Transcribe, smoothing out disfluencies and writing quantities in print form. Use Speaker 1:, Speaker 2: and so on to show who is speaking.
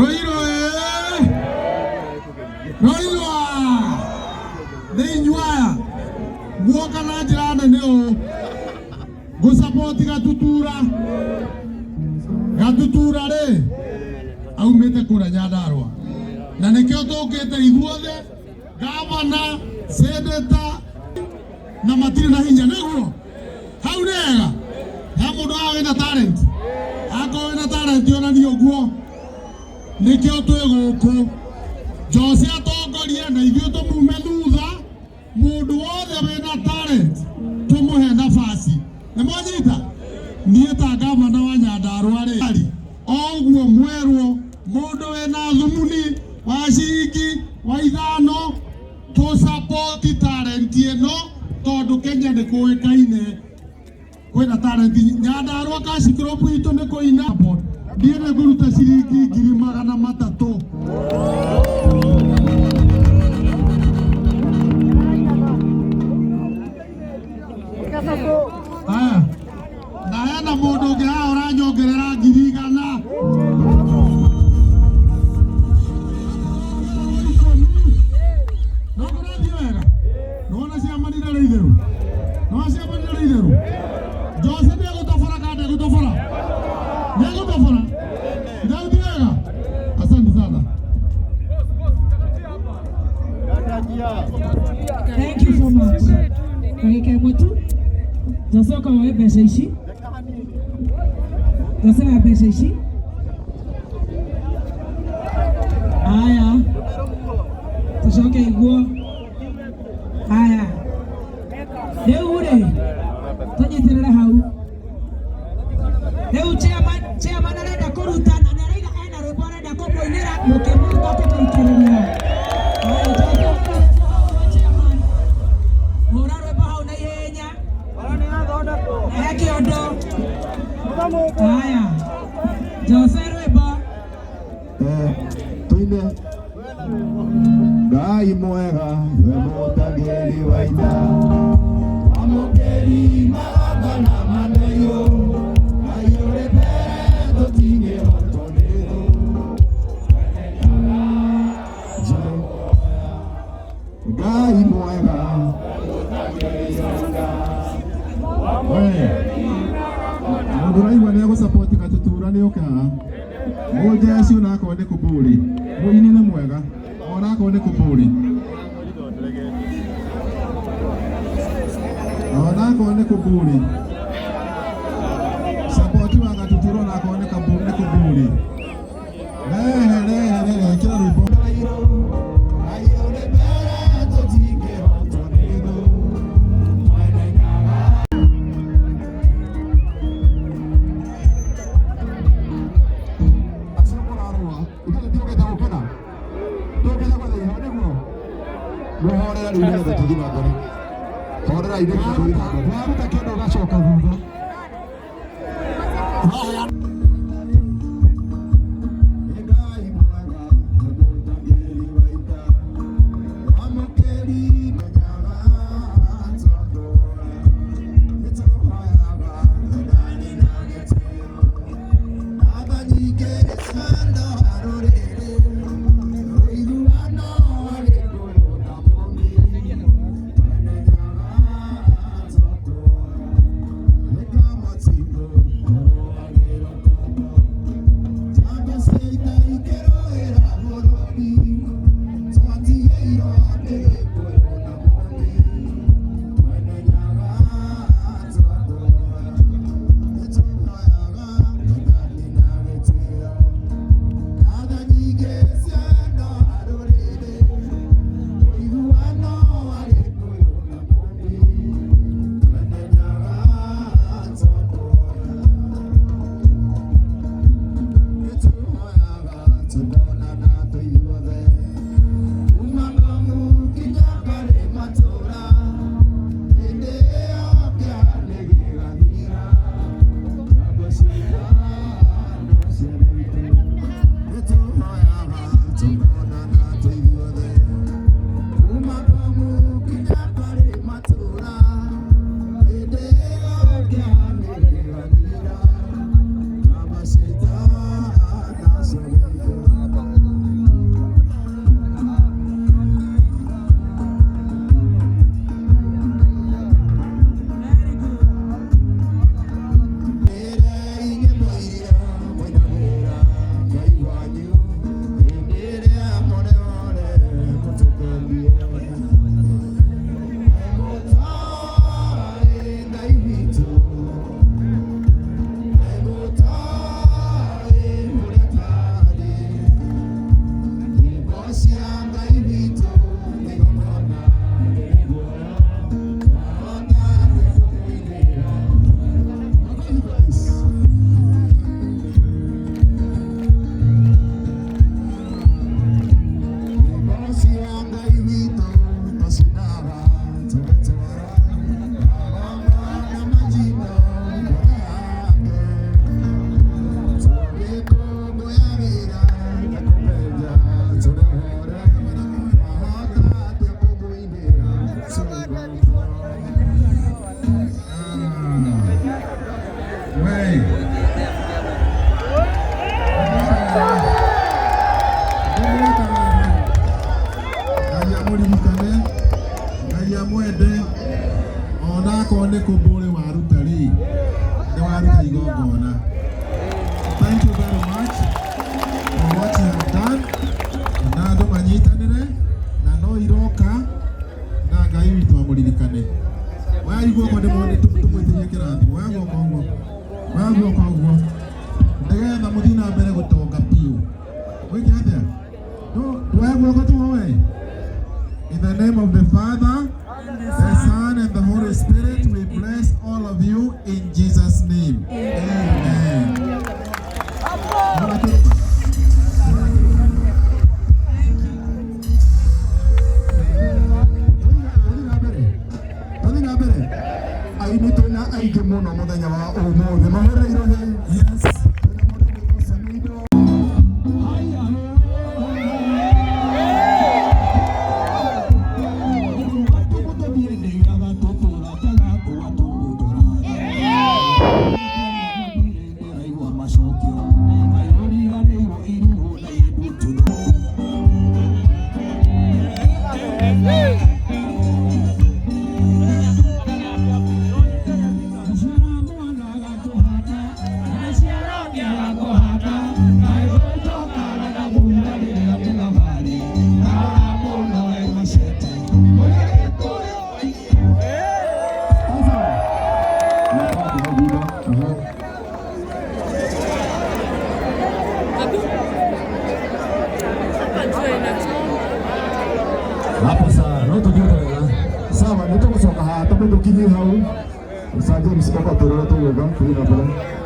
Speaker 1: Roiro Roiro Neinywa Mwoka na jirana neo Gusapoti Gatutura re Aumete kura Nyandarua na nikio tokete ithuothe gavana seneta na matiri na hinya niguo hau nega ha mundu wina talent wina talent yonanio guo nikio twi guku Jose atongorie na ithuĩ tumume thutha mundu wothe wina talent tumuhe nafasi ni mwanyita niĩ ta gavana wa Nyandarua ri oguo mwerwo mundu wina thumuni wa ciringi wa ithano to support talent ino tondu Kenya ni kuikaine kwina talent Nyandarua Cash Crop itu ni kuina ndiye ne guruta ciringi 300,000 na mundu ungi ha uranyongerera 100,000 Jose dia kutofora kada kutofora. Dia kutofora. Ndio dia. Asante sana.
Speaker 2: Thank you so much. Kaya mwetu. Jose kwa wewe pesa ishi. Jose na pesa ishi. Aya. Tushoke iguo. Aya. Leo ule. Tujitirira hau. Leo chairman arenda kurutana na arenda ena rwimbo arenda kumuinira mukimuta kumwikiriria. Hura rwimbo hau na ihenya. Aya kiondo. Aya. Jose rwimbo.
Speaker 3: Tuine. Ngai mwega we mutagiri wa ita. Amokeri magana manayo ayore pedo tinge otonero Ngai mwega Muduraiwa nego support Gatutura ni oka Mujesi unako ne kuburi Muini ne mwega onako ne kuburi Onako kuburi support wa Gatutura onako ne kuburi kila rubo muthi na mbere gutonga piu wiki atia do I go to away in the name of the Father, the Son and the Holy Spirit. We bless all of you in Jesus' name. Amen. Yes.
Speaker 4: Hapo sawa, no tujue tena. Sawa, nitakusoka hapa tukinyia hau. Sasa msipaka toro tu yoga, kuna pala.